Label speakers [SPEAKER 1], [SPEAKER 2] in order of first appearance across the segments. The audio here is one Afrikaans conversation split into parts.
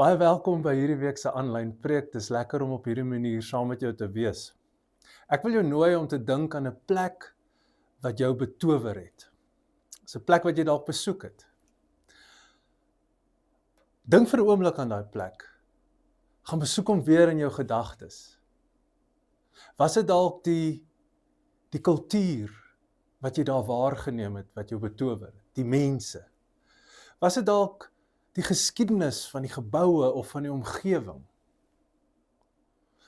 [SPEAKER 1] Baie welkom by hierdie week se aanlyn preek. Dis lekker om op hierdie manier saam met jou te wees. Ek wil jou nooi om te dink aan 'n plek wat jou betower het. Dis 'n plek wat jy dalk besoek het. Dink vir 'n oomblik aan daai plek. Gaan besoek hom weer in jou gedagtes. Was dit dalk die kultuur wat jy daar waargeneem het, wat jou betower het, die mense? Was dit dalk die geskiedenis van die geboue of van die omgewing?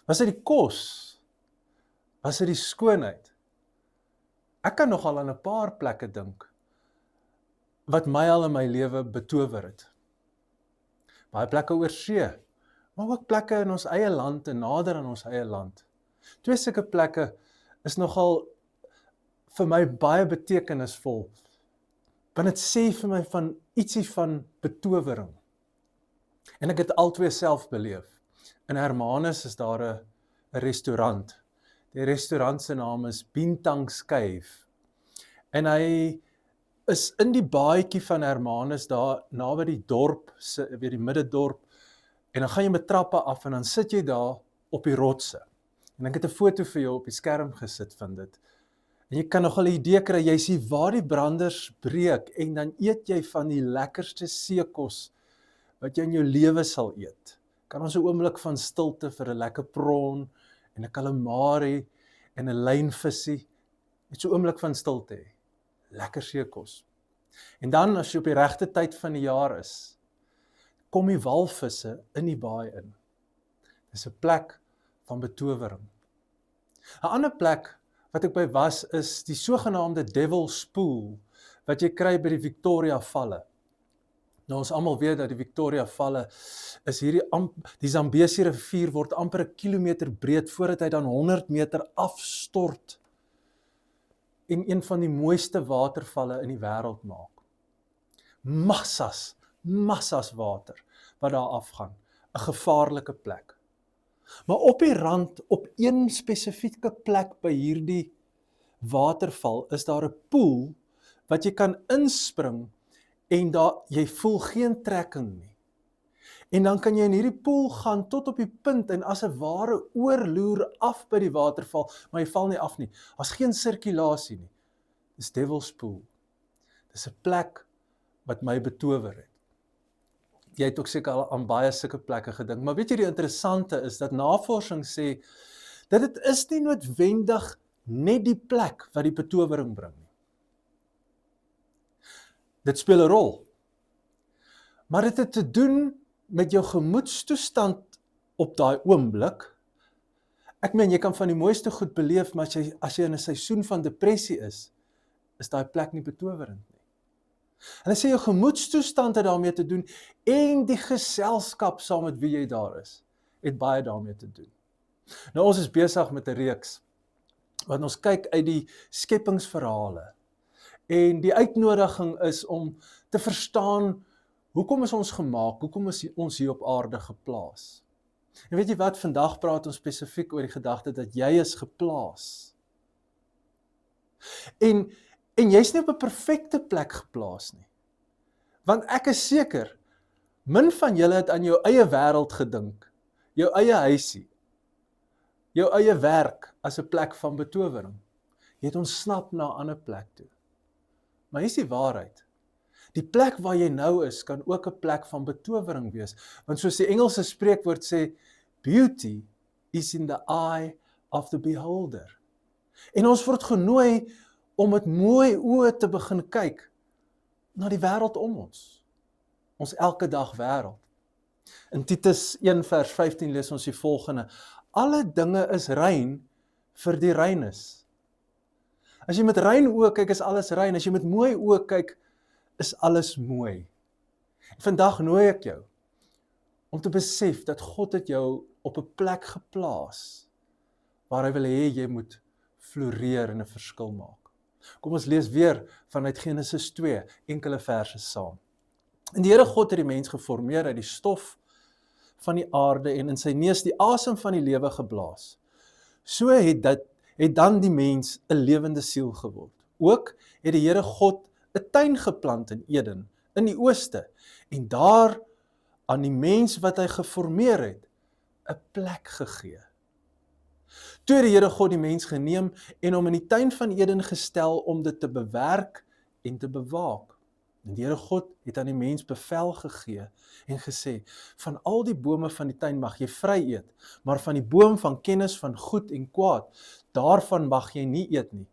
[SPEAKER 1] Was dit die kos? Was dit die skoonheid? Ek kan nogal aan 'n paar plekke dink wat my al in my lewe betower het. Baie plekke oor see, maar ook plekke in ons eie land en nader aan ons eie land. Twee sulke plekke is nogal vir my baie betekenisvol, want dit sê vir my van ietsie van betowering. En ek het albei self beleef. In Hermanus is daar 'n restaurant. Die restaurant se naam is Bintang's Cave. En hy is in die baadjie van Hermanus daar naby die dorp, weer die middedorp. En dan gaan jy met trappe af en dan sit jy daar op die rotse. En ek het 'n foto vir jou op die skerm gesit van dit. En jy kan nogal 'n idee kry, jy sien waar die branders breek en dan eet jy van die lekkerste seekos wat jy in jou lewe sal eet. Kan ons 'n oomblik van stilte vir 'n lekker prawn en 'n calamari en 'n lynvisie, net so 'n oomblik van stilte hê. Lekker seekos. En dan as jy op die regte tyd van die jaar is, kom die walvisse in die baai in. Dis 'n plek van betowering. 'n ander plek wat ek by was, is die sogenaamde Devil's Pool, wat jy kry by die Victoria Valle. Nou ons almal weet dat die Victoria Valle is die Zambesi rivier word amper 1 kilometer breed voordat hy dan 100 meter afstort en een van die mooiste watervalle in die wêreld maak. Massas water wat daar afgaan. 'n Gevaarlike plek. Maar op die rand, op een spesifieke plek by hierdie waterval, is daar 'n poel wat jy kan inspring en jy voel geen trekking nie. En dan kan jy in hierdie poel gaan tot op die punt en as 'n ware oorloer af by die waterval, maar jy val nie af nie. Daar's geen sirkulasie nie. Dis Devil's Pool. Dis 'n plek wat my betower het. Jy het ook seker al aan baie sulke plekke gedink, maar weet jy die interessante is dat navorsing sê dat dit is nie noodwendig net die plek wat die betowering bring nie. Dit speel 'n rol. Maar dit het te doen met jou gemoedstoestand op daai oomblik. Ek meen, jy kan van die mooiste goed beleef, maar as jy in 'n seisoen van depressie is daai plek nie betowerend nie. En as jy jou gemoedstoestand het daarmee te doen en die geselskap saam met wie jy daar is, het baie daarmee te doen. Nou ons is besig met 'n reeks wat ons kyk uit die skepingsverhale. En die uitnodiging is om te verstaan, hoekom is ons gemaak? Hoekom is ons hier op aarde geplaas? En weet jy wat, vandag praat ons spesifiek oor die gedagte dat jy is geplaas. En jy's nie op 'n perfekte plek geplaas nie. Want ek is seker, min van julle het aan jou eie wêreld gedink, jou eie huisie, jou eie werk as 'n plek van betowering. Jy het ontsnap na 'n ander plek toe. Maar hier is die waarheid. Die plek waar jy nou is, kan ook 'n plek van betowering wees. Want soos die Engelse spreekwoord sê, beauty is in the eye of the beholder. En ons word genooi om met mooi oë te begin kyk na die wêreld om ons. Ons elke dag wêreld. In Titus 1 vers 15 lees ons die volgende: alle dinge is rein vir die reines. As jy met rein oë kyk, is alles rein. As jy met mooi oë kyk, is alles mooi. Vandag nooi ek jou om te besef dat God het jou op 'n plek geplaas waar hy wil hê jy moet floreer en 'n verskil maak. Kom ons lees weer vanuit Genesis 2, enkele verse saam. En die Here God het die mens geformeer uit die stof van die aarde en in sy neus die asem van die lewe geblaas. So het dan die mens 'n lewende siel geword. Ook het die Here God 'n tuin geplant in Eden, in die ooste, en daar aan die mens wat hy geformeer het, 'n plek gegee. Toe het die Here God die mens geneem en hom in die tuin van Eden gestel om dit te bewerk en te bewaak. En die Here God het aan die mens bevel gegee en gesê, van al die bome van die tuin mag jy vry eet, maar van die boom van kennis van goed en kwaad, daarvan mag jy nie eet nie.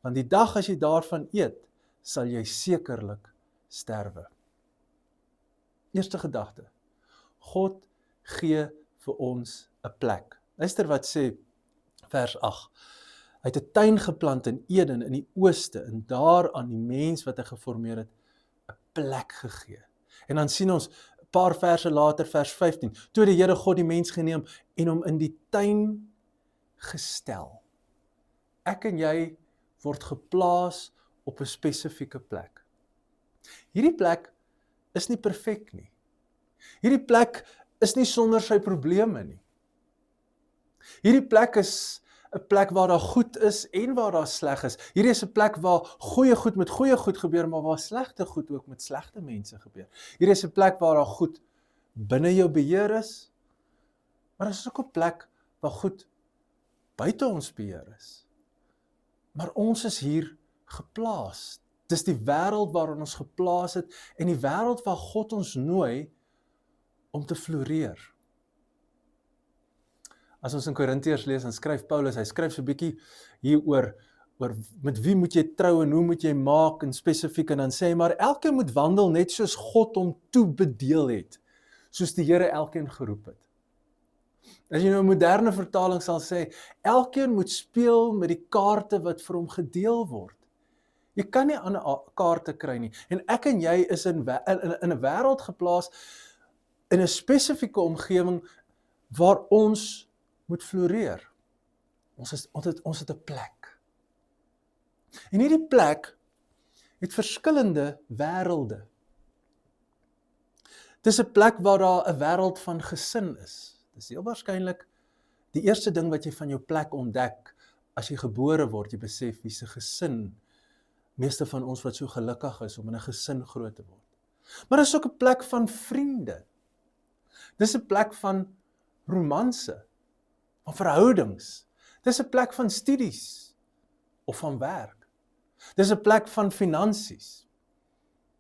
[SPEAKER 1] Want die dag as jy daarvan eet, sal jy sekerlik sterwe. Eerste gedagte, God gee vir ons 'n plek. Luister wat sê vers 8. Hy het 'n tuin geplant in Eden in die ooste en daar aan die mens wat hy geformeer het, 'n plek gegee. En dan sien ons 'n paar verse later, vers 15, toe die Here God die mens geneem en hom in die tuin gestel. Ek en jy word geplaas op 'n spesifieke plek. Hierdie plek is nie perfek nie. Hierdie plek is nie sonder sy probleme nie. Hierdie plek is 'n plek waar daar goed is en waar daar sleg is. Hierdie is 'n plek waar goeie goed met goeie goed gebeur, maar waar slegte goed ook met slegte mense gebeur. Hierdie is 'n plek waar daar goed binne jou beheer is, maar daar is ook 'n plek waar goed buite ons beheer is. Maar ons is hier geplaas. Dis die wêreld waarin ons geplaas het en die wêreld waar God ons nooi om te floreer. As ons in Korintiërs lees, dan skryf Paulus, hy skryf so 'n bietjie hier oor met wie moet jy trou en hoe moet jy maak en spesifiek, en dan sê hy, maar elkeen moet wandel net soos God hom toebedeel het, soos die Here elkeen geroep het. As jy nou 'n moderne vertaling sal sê, elkeen moet speel met die kaarte wat vir hom gedeel word. Jy kan nie ander kaarte kry nie. En ek en jy is in 'n wêreld geplaas, in 'n spesifieke omgewing waar ons moet floreer. Ons het 'n plek. En hierdie plek het verskillende wêrelde. Dis 'n plek waar daar 'n wêreld van gesin is. Dis heel waarskynlik die eerste ding wat jy van jou plek ontdek as jy gebore word, jy besef wie's 'n gesin. Meeste van ons wat so gelukkig is om in 'n gesin groot te word. Maar dis ook 'n plek van vriende. Dis 'n plek van romanse, van verhoudings. Dis 'n plek van studies of van werk. Dis 'n plek van finansies.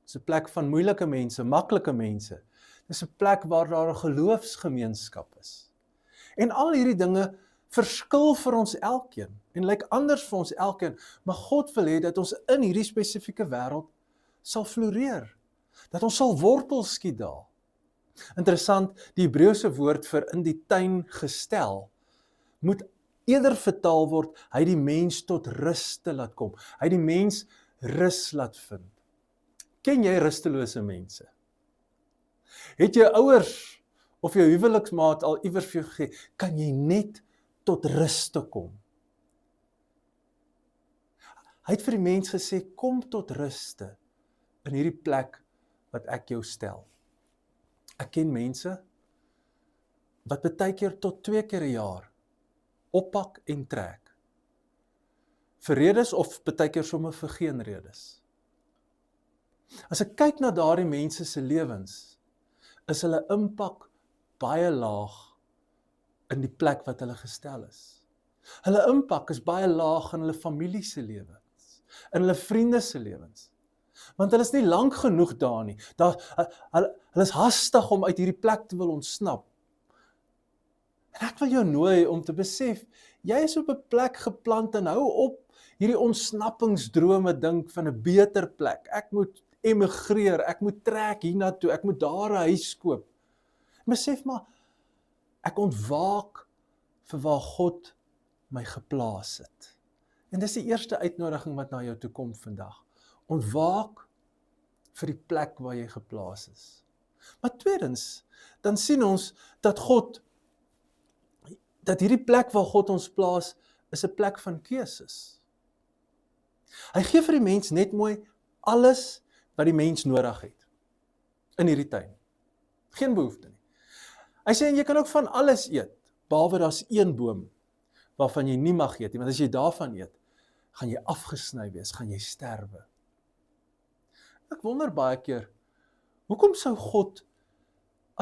[SPEAKER 1] Dis 'n plek van moeilike mense, maklike mense. Dis 'n plek waar daar 'n geloofsgemeenskap is. En al hierdie dinge verskil vir ons elkeen en lyk anders vir ons elkeen, maar God wil hê dat ons in hierdie spesifieke wêreld sal floreer. Dat ons sal wortels skiet daar. Interessant, die Hebreëse woord vir in die tuin gestel moet eerder vertaal word, hy die mens tot rus te laat kom. Hy die mens rus laat vind. Ken jy rustelose mense? Het jou ouers of jou huweliksmaat al iewers vir jou gegee, kan jy net tot rus te kom? Hy het vir die mens gesê, kom tot ruste in hierdie plek wat ek jou stel. Ek ken mense wat baie keer tot 2 keer 'n jaar oppak en trek. Vir redes of baie keer sommer vir geen redes. As ek kyk na daardie mense se lewens, is hulle impak baie laag in die plek wat hulle gestel is. Hulle impak is baie laag in hulle familie se lewens, in hulle vriende se lewens. Want hulle is nie lank genoeg daar nie. Hulle is hastig om uit hierdie plek te wil ontsnap. En ek wil jou nooi om te besef, jy is op 'n plek geplant en hou op hierdie ontsnappingsdrome dink van 'n beter plek. Ek moet emigreer, ek moet trek hiernatoe, ek moet daar 'n huis koop. Besef maar, ek ontwaak vir waar God my geplaas het. En dis die eerste uitnodiging wat na jou toe kom vandag. Ontwaak vir die plek waar jy geplaas is. Maar tweedens, dan sien ons dat hierdie plek waar God ons plaas, is 'n plek van keuses. Hy gee vir die mens net mooi alles wat die mens nodig het in hierdie tuin. Geen behoefte nie. Hy sê, en jy kan ook van alles eet, behalwe daar's een boom waarvan jy nie mag eet nie, want as jy daarvan eet, gaan jy afgesny wees, gaan jy sterwe. Ek wonder baie keer, hoekom sou God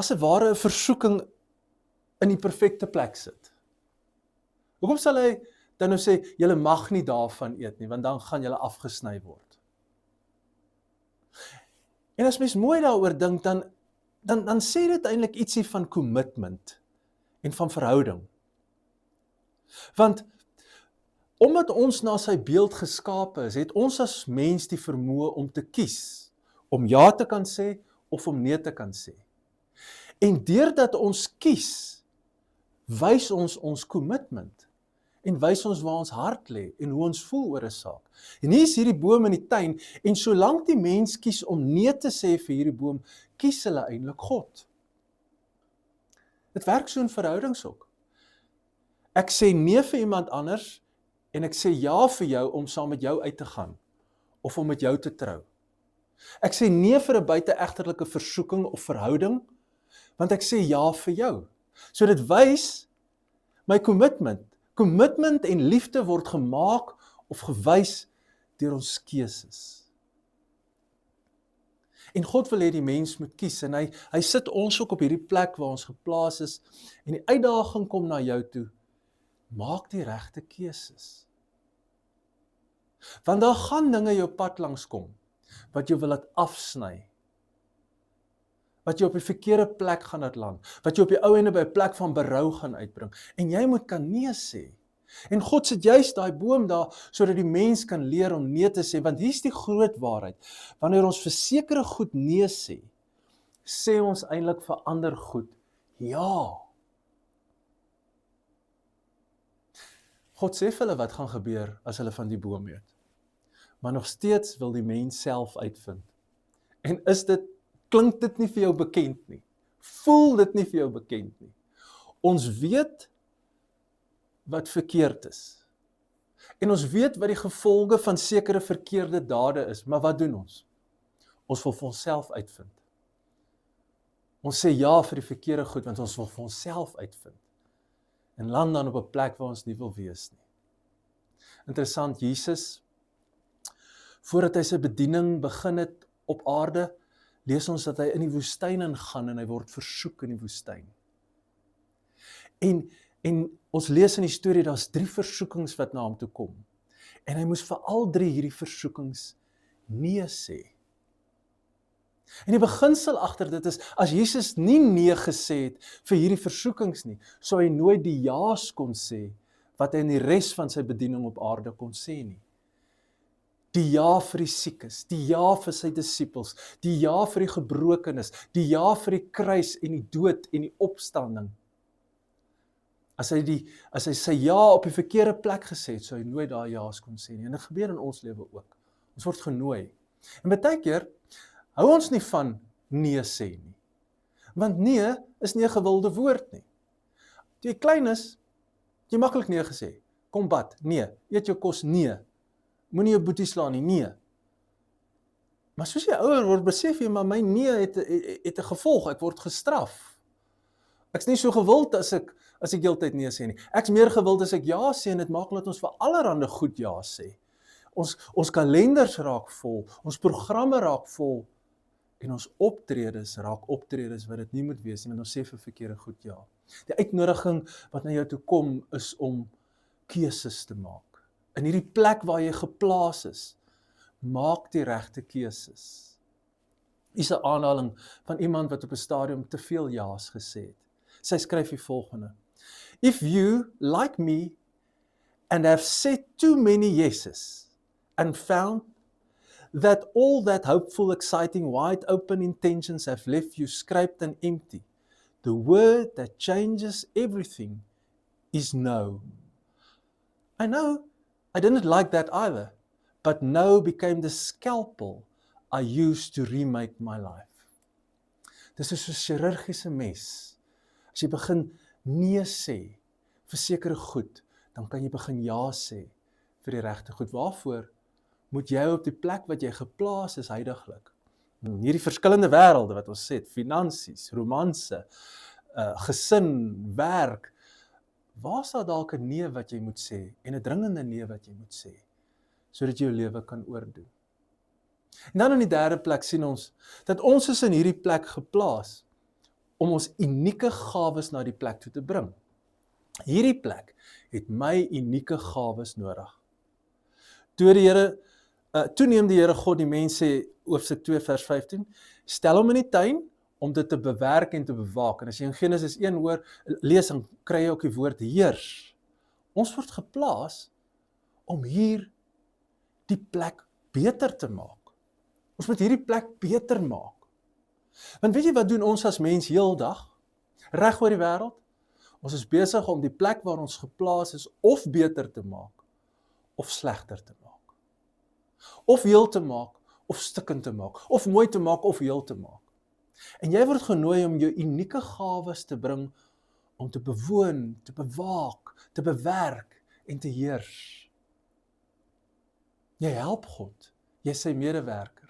[SPEAKER 1] as 'n ware 'n versoeking in die perfekte plek sit. Hoekom sal hy dan nou sê, julle mag nie daarvan eet nie, want dan gaan julle afgesny word. En as mens mooi daaroor dink, dan sê dit eintlik ietsie van commitment en van verhouding. Want omdat ons na sy beeld geskape is, het ons as mens die vermoë om te kies, om ja te kan sê of om nee te kan sê. En deurdat ons kies, wys ons commitment en wys ons waar ons hart lê en hoe ons voel oor 'n saak. En hier is hierdie boom in die tuin en solank die mens kies om nee te sê vir hierdie boom, kies hulle eintlik God. Dit werk so in verhoudings ook. Ek sê nee vir iemand anders en ek sê ja vir jou om saam met jou uit te gaan of om met jou te trou. Ek sê nee vir 'n buiteegterlike versoeking of verhouding, want ek sê ja vir jou. So dit wys my commitment. Commitment en liefde word gemaak of gewys deur ons keuses. En God wil hê die mens moet kies en hy sit ons ook op hierdie plek waar ons geplaas is en die uitdaging kom na jou toe. Maak die regte keuses. Want daar gaan dinge jou pad langs kom wat jou wil laat afsny. Wat jy op die verkeerde plek gaan laat land, wat jy op die ou ende by 'n plek van berou gaan uitbring, en jy moet kan nee sê. En God sit juist daai boom daar, sodat die mens kan leer om nee te sê, want hier's die groot waarheid. Wanneer ons vir sekere goed nee sê, sê ons eintlik vir ander goed ja. God sê vir hulle wat gaan gebeur as hulle van die boom eet. Maar nog steeds wil die mens self uitvind. En klink dit nie vir jou bekend nie? Voel dit nie vir jou bekend nie? Ons weet wat verkeerd is. En ons weet wat die gevolge van sekere verkeerde dade is, maar wat doen ons? Ons wil vir onsself uitvind. Ons sê ja vir die verkeerde goed, want ons wil vir onsself uitvind. En land dan op 'n plek waar ons nie wil wees nie. Interessant, Jesus, voordat hy sy bediening begin het op aarde, lees ons dat hy in die woestyn ingaan en hy word versoek in die woestyn. En ons lees in die storie, daar's 3 versoekings wat na hom toe kom. En hy moes vir al 3 hierdie versoekings nee sê. En die beginsel agter dit is, as Jesus nie nee gesê het vir hierdie versoekings nie, sou hy nooit die ja's kon sê, wat hy in die res van sy bediening op aarde kon sê nie. Die ja vir die siekes, die ja vir sy disippels, die ja vir die gebrokenes, die ja vir die kruis en die dood en die opstanding. As hy sy ja op die verkeerde plek gesê het, sou hy nooit daai ja's kon sê nie. En dit gebeur in ons lewe ook. Ons word genooi. En baie keer hou ons nie van nee sê nie. Want nee is nie 'n gewilde woord nie. Toe jy klein is, jy maklik nee gesê. Kom bad, nee. Eet jou kos, nee. Moenie jou boetie slaan nie, nee. Maar soos jy ouer word, besef jy, maar my nee het 'n gevolg, ek word gestraf. Ek's nie so gewild as ek heeltyd nee sê nie. Ek's meer gewild as ek ja sê, en dit maak dat ons vir allerhande goed ja sê. Ons kalenders raak vol, ons programme raak vol, en ons optredes raak optredes wat dit nie moet wees nie, want ons sê vir verkeerde goed ja. Die uitnodiging wat na jou toe kom, is om keuses te maak. In hierdie plek waar jy geplaas is, maak die regte keuses. Hier is 'n aanhaling van iemand wat op 'n stadium te veel ja's gesê het. Sy skryf die volgende: If you, like me, and have said too many yeses, and found that all that hopeful, exciting, wide open intentions have left you scraped and empty, the word that changes everything is no. I know I didn't like that either, but no became the scalpel I used to remake my life. Dis is so 'n chirurgiese mes. As jy begin nee sê vir sekere goed, dan kan jy begin ja sê vir die regte goed. Waarvoor moet jy op die plek wat jy geplaas is heiliglik? Hierdie verskillende wêrelde wat ons sê, finansies, romanse, gesin, werk, waar is daar dalk 'n nee wat jy moet sê, en 'n dringende nee wat jy moet sê, sodat jy jou lewe kan oordoen? En dan in die derde plek sien ons, dat ons is in hierdie plek geplaas, om ons unieke gawes na die plek toe te bring. Hierdie plek het my unieke gawes nodig. Toe neem die Here God die mens sê, Hoofstuk 2 vers 15, stel hom in die tuin om dit te bewerk en te bewaak. En as jy in Genesis 1 hoor, lees, dan kry jy ook die woord heers. Ons word geplaas om hier die plek beter te maak. Ons moet hierdie plek beter maak. Want weet jy wat doen ons as mens heeldag? Reg oor die wêreld? Ons is besig om die plek waar ons geplaas is of beter te maak, of slegter te maak. Of heel te maak, of stukkend te maak, of mooi te maak, of heel te maak. En jy word genooi om jou unieke gawes te bring, om te bewoon, te bewaak, te bewerk en te heers. Jy help God, jy is sy medewerker.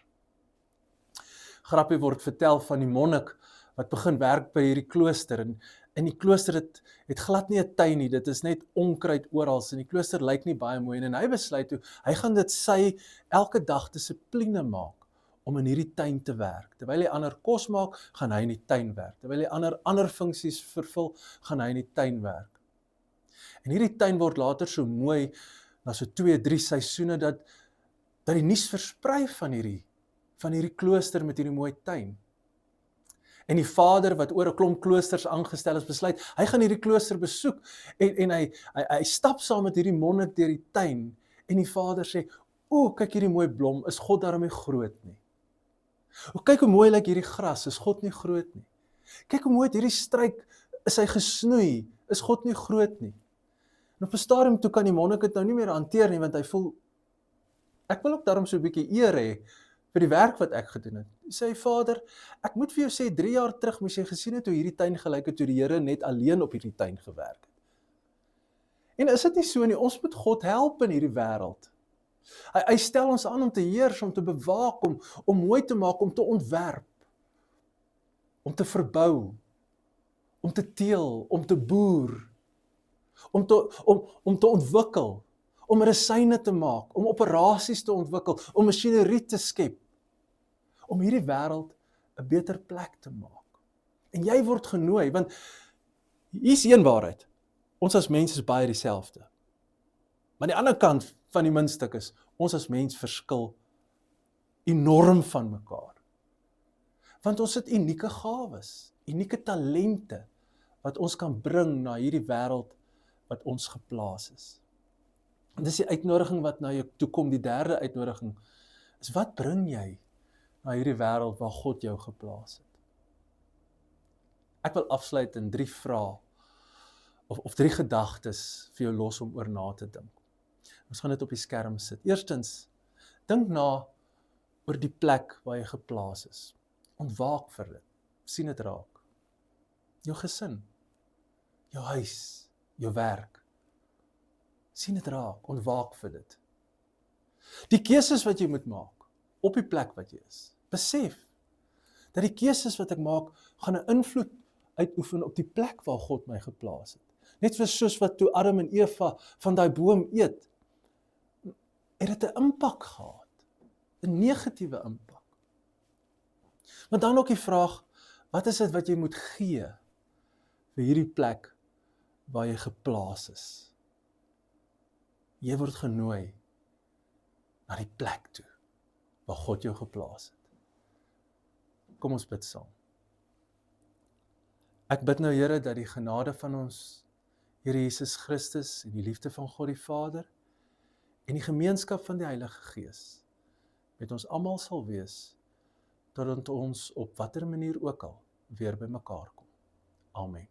[SPEAKER 1] Grappie word vertel van die monnik wat begin werk by hierdie klooster, en in die klooster het glad nie 'n tuin nie, dit is net onkruid oral, en die klooster lyk nie baie mooi, en hy besluit toe, hy gaan dit sy elke dag dissipline maak, om in hierdie tuin te werk. Terwyl hy ander kos maak, gaan hy in die tuin werk. Terwyl hy ander funksies vervul, gaan hy in die tuin werk. En hierdie tuin word later so mooi, na so 2-3 seisoene, dat die nuus versprei van hierdie klooster met hierdie mooi tuin. En die vader wat oor 'n klomp kloosters aangestel is, besluit, hy gaan hierdie klooster besoek, en hy stap saam met hierdie monnik deur die tuin, en die vader sê, o, kyk hierdie mooi blom, is God daarom nie groot nie? O, kyk hoe mooi lyk hierdie gras, is God nie groot nie? Kyk hoe mooi het hierdie struik, is hy gesnoei, is God nie groot nie? En op 'n stadium toe kan die monnik dit nou nie meer hanteer nie, want hy voel, ek wil ook daarom so 'n bietjie eer hê vir die werk wat ek gedoen het. Hy sê, Vader, ek moet vir jou sê, 3 jaar terug moes jy gesien het hoe hierdie tuin gelyk het, toe die Here net alleen op hierdie tuin gewerk het. En is dit nie so nie, ons moet God help in hierdie wêreld. Hy stel ons aan om te heers, om te bewaak, om mooi te maak, om te ontwerp, om te verbou, om te teel, om te boer, om te ontwikkel, om medisyne te maak, om operasies te ontwikkel, om masjinerie te skep, om hierdie wêreld 'n beter plek te maak. En jy word genooi, want hier's een waarheid, ons as mens is baie dieselfde. Maar die ander kant van die muntstuk is, ons as mens verskil enorm van mekaar. Want ons het unieke gawes, unieke talente, wat ons kan bring na hierdie wêreld wat ons geplaas is. En dis die uitnodiging wat na jou toe kom, die derde uitnodiging, is wat bring jy na hierdie wêreld waar God jou geplaas het? Ek wil afsluit in 3 vrae, of 3 gedagtes vir jou los om oor na te dink. Ons gaan dit op die skerm sit. Eerstens, dink na oor die plek waar jy geplaas is. Ontwaak vir dit. Sien dit raak. Jou gesin, jou huis, jou werk. Sien dit raak, ontwaak vir dit. Die keuses wat jy moet maak, op die plek wat jy is. Besef, dat die keuses wat ek maak, gaan 'n invloed uitoefen op die plek waar God my geplaas het. Net soos wat toe Adam en Eva van daai boom eet, het dit 'n impak gehad, 'n negatiewe impak. Maar dan ook die vraag, wat is dit wat jy moet gee vir hierdie plek waar jy geplaas is? Jy word genooi na die plek toe, waar God jou geplaas het. Kom ons bid saam. Ek bid nou, Here, dat die genade van ons Here Jesus Christus en die liefde van God die Vader en die gemeenskap van die Heilige Gees met ons almal sal wees, totdat ons op watter manier ook al weer by mekaar kom. Amen.